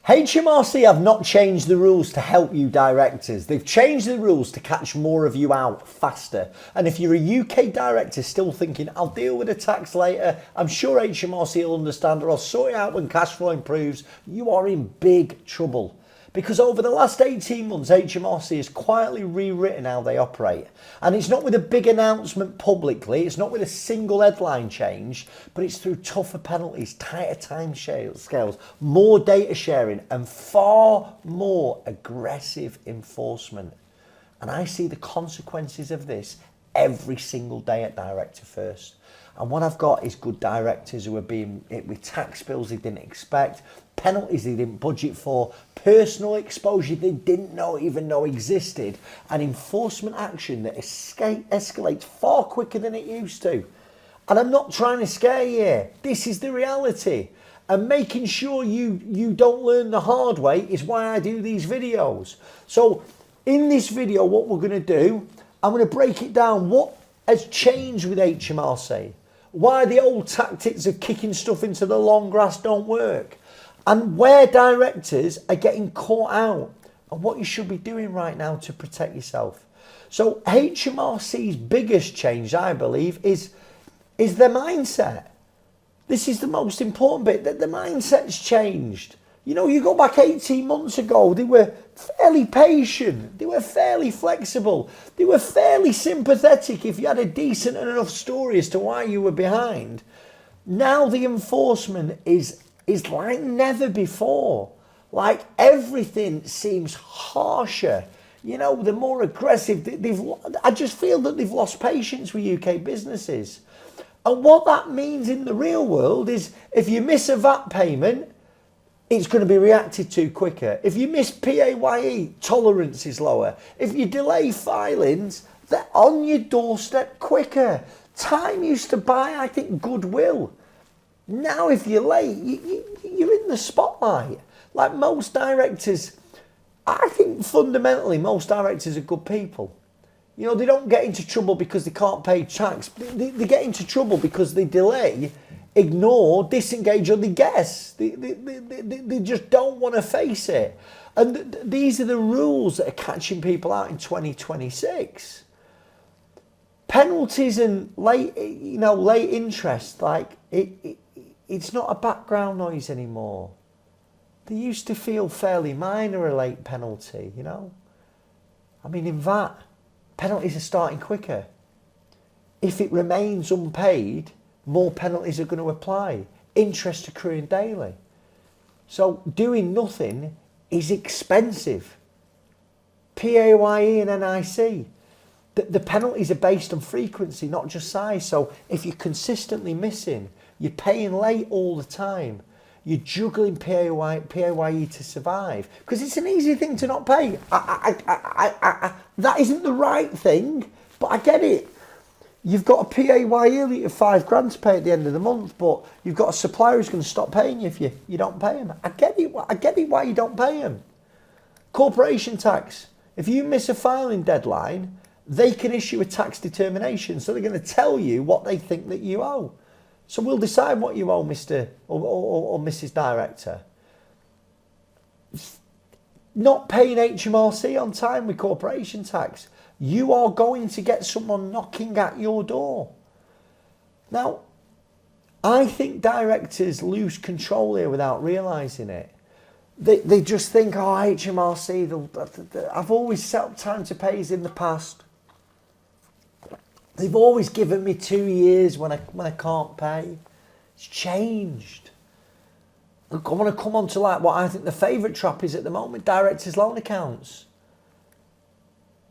HMRC have not changed the rules to help you directors. They've changed the rules to catch more of you out faster. And if you're a UK director still thinking, I'll deal with the tax later, I'm sure HMRC will understand, or I'll sort it out when cash flow improves, you are in big trouble. Because over the last 18 months, HMRC has quietly rewritten how they operate. And it's not with a big announcement publicly, it's not with a single headline change, but it's through tougher penalties, tighter time scales, more data sharing, and far more aggressive enforcement. And I see the consequences of this every single day at Director First. And what I've got is good directors who are being hit with tax bills they didn't expect, penalties they didn't budget for, personal exposure they didn't even know existed, and enforcement action that escalates far quicker than it used to. And I'm not trying to scare you here. This is the reality. And making sure you don't learn the hard way is why I do these videos. So in this video, what we're going to do, I'm going to break it down. What has changed with HMRC? Why the old tactics of kicking stuff into the long grass don't work, and where directors are getting caught out, and what you should be doing right now to protect yourself. So HMRC's biggest change, I believe, is their mindset. This is the most important bit, that the mindset's changed. You know, you go back 18 months ago, they were fairly patient, they were fairly flexible, they were fairly sympathetic if you had a decent enough story as to why you were behind. Now the enforcement is like never before. Like everything seems harsher. You know, they're more aggressive. I just feel that they've lost patience with UK businesses. And what that means in the real world is if you miss a VAT payment, it's going to be reacted to quicker. If you miss PAYE, tolerance is lower. If you delay filings, they're on your doorstep quicker. Time used to buy, I think, goodwill. Now if you're late, you're in the spotlight. Like most directors, I think fundamentally most directors are good people. You know, they don't get into trouble because they can't pay tax. They get into trouble because they delay, ignore, disengage, or they guess. They just don't want to face it. And these are the rules that are catching people out in 2026. Penalties and late interest, like it's not a background noise anymore. They used to feel fairly minor, a late penalty, you know. I mean, in VAT, penalties are starting quicker. If it remains unpaid, more penalties are going to apply. Interest accruing daily. So doing nothing is expensive. PAYE and NIC. The penalties are based on frequency, not just size. So if you're consistently missing, you're paying late all the time, you're juggling PAYE to survive, because it's an easy thing to not pay. That isn't the right thing, but I get it. You've got a PAYE of £5,000 to pay at the end of the month, but you've got a supplier who's going to stop paying you if you don't pay them. I get it why you don't pay them. Corporation tax. If you miss a filing deadline, they can issue a tax determination. So they're going to tell you what they think that you owe. So we'll decide what you owe, Mr. or Mrs. Director. Not paying HMRC on time with corporation tax, you are going to get someone knocking at your door. Now, I think directors lose control here without realising it. They just think, oh, HMRC, I've always set up time to pays in the past. They've always given me 2 years when I can't pay. It's changed. I want to come on to like what I think the favourite trap is at the moment, directors' loan accounts.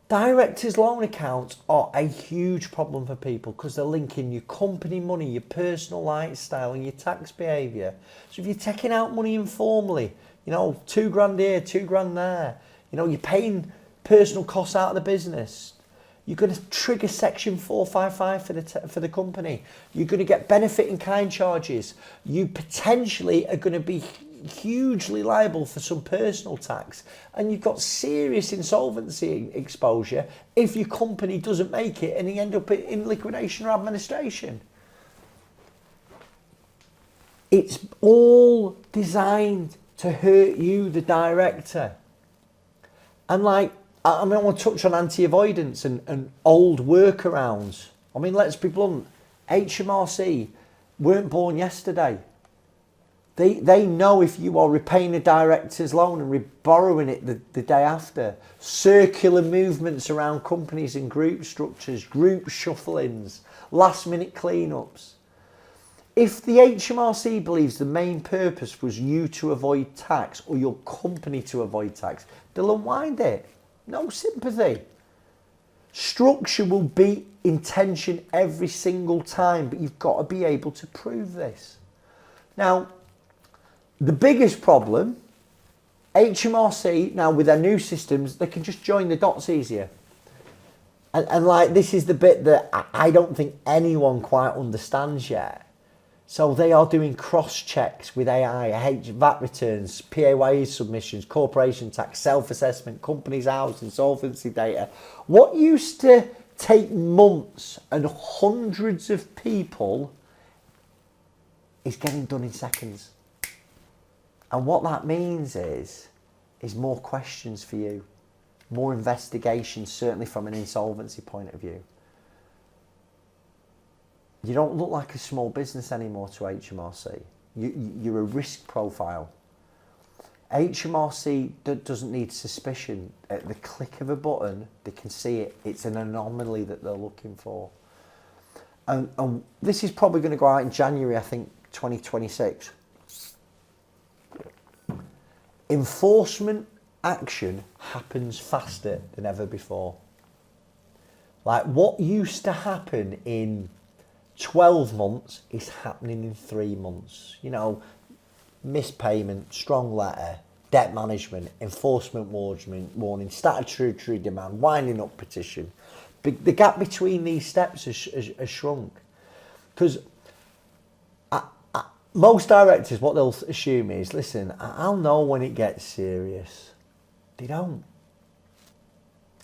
Directors' loan accounts are a huge problem for people because they're linking your company money, your personal lifestyle and your tax behaviour. So if you're taking out money informally, you know, £2,000 here, £2,000 there, you know, you're paying personal costs out of the business. You're going to trigger Section 455 for the company. You're going to get benefit in kind charges. You potentially are going to be hugely liable for some personal tax. And you've got serious insolvency exposure if your company doesn't make it and you end up in liquidation or administration. It's all designed to hurt you, the director. And like, I mean, I want to touch on anti-avoidance and old workarounds. I mean, let's be blunt. HMRC weren't born yesterday. They know if you are repaying a director's loan and borrowing it the day after. Circular movements around companies and group structures, group shufflings, last minute cleanups. If the HMRC believes the main purpose was you to avoid tax or your company to avoid tax, they'll unwind it. No sympathy. Structure will be intention every single time, but you've got to be able to prove this. Now, the biggest problem, HMRC, now with their new systems, they can just join the dots easier. And like, this is the bit that I don't think anyone quite understands yet. So they are doing cross-checks with AI, VAT returns, PAYE submissions, corporation tax, self-assessment, companies' house, insolvency data. What used to take months and hundreds of people is getting done in seconds. And what that means is more questions for you, more investigations, certainly from an insolvency point of view. You don't look like a small business anymore to HMRC. You're a risk profile. HMRC doesn't need suspicion. At the click of a button, they can see it. It's an anomaly that they're looking for. And this is probably going to go out in January, I think, 2026. Enforcement action happens faster than ever before. Like, what used to happen in 12 months is happening in 3 months. You know, mispayment, strong letter, debt management, enforcement warning, statutory demand, winding up petition. The gap between these steps has shrunk. Because most directors, what they'll assume is, listen, I'll know when it gets serious. They don't.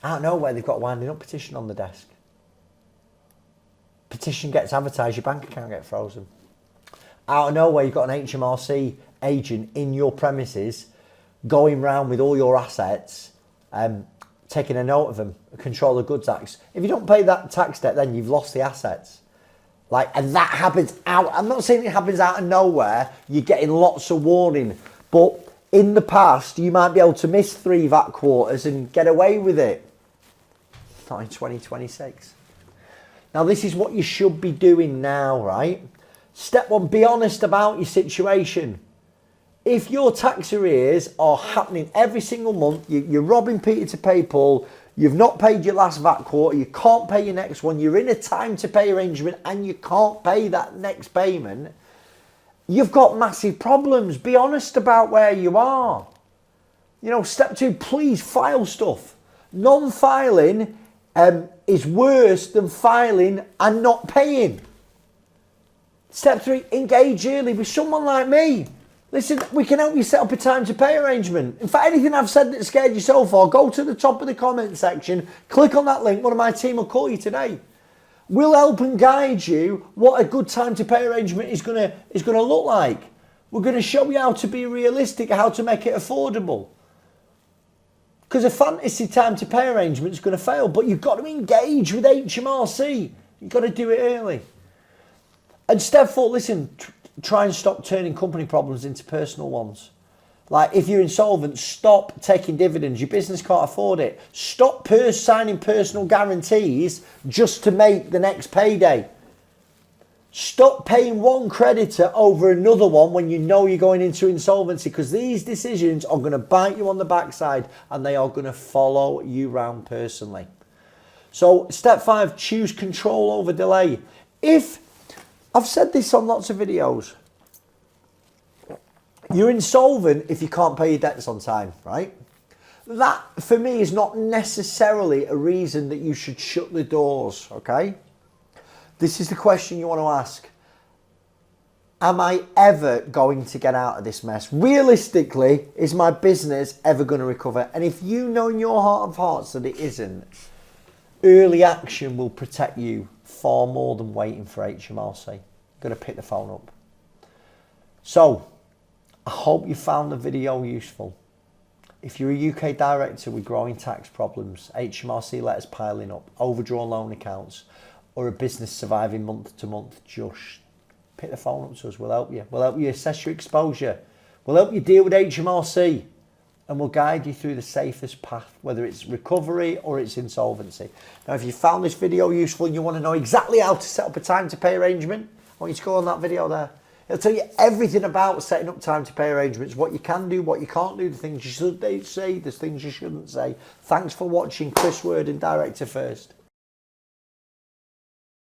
Out of nowhere, they've got a winding up petition on the desk. Petition gets advertised, your bank account gets frozen. Out of nowhere, you've got an HMRC agent in your premises going round with all your assets, taking a note of them, Control of Goods Act. If you don't pay that tax debt, then you've lost the assets. Like, and that happens out, I'm not saying it happens out of nowhere, you're getting lots of warning, but in the past, you might be able to miss 3 VAT quarters and get away with it. Not in 2026. Now, this is what you should be doing now, right? Step 1, be honest about your situation. If your tax arrears are happening every single month, you're robbing Peter to pay Paul, you've not paid your last VAT quarter, you can't pay your next one, you're in a time to pay arrangement and you can't pay that next payment, you've got massive problems. Be honest about where you are. You know, step 2, please file stuff. Non-filing is worse than filing and not paying. Step 3, engage early with someone like me. Listen, we can help you set up a time to pay arrangement. In fact, anything I've said that scared you so far, go to the top of the comment section, click on that link, one of my team will call you today. We'll help and guide you what a good time to pay arrangement is gonna look like. We're going to show you how to be realistic, how to make it affordable. Because a fantasy time to pay arrangement is going to fail, but you've got to engage with HMRC. You've got to do it early. And step 4, listen, try and stop turning company problems into personal ones. Like, if you're insolvent, stop taking dividends. Your business can't afford it. Stop signing personal guarantees just to make the next payday. Stop paying one creditor over another one when you know you're going into insolvency, because these decisions are going to bite you on the backside and they are going to follow you around personally. So step 5, choose control over delay. If, I've said this on lots of videos, you're insolvent if you can't pay your debts on time, right? That, for me, is not necessarily a reason that you should shut the doors, okay? This is the question you want to ask. Am I ever going to get out of this mess? Realistically, is my business ever going to recover? And if you know in your heart of hearts that it isn't, early action will protect you far more than waiting for HMRC. Got to pick the phone up. So, I hope you found the video useful. If you're a UK director with growing tax problems, HMRC letters piling up, overdrawn loan accounts, or a business surviving month to month, just pick the phone up to us. We'll help you. We'll help you assess your exposure. We'll help you deal with HMRC, and we'll guide you through the safest path, whether it's recovery or it's insolvency. Now, if you found this video useful and you want to know exactly how to set up a time to pay arrangement, I want you to go on that video there. It'll tell you everything about setting up time to pay arrangements, what you can do, what you can't do, the things you should say, the things you shouldn't say. Thanks for watching. Chris Worden, Director First.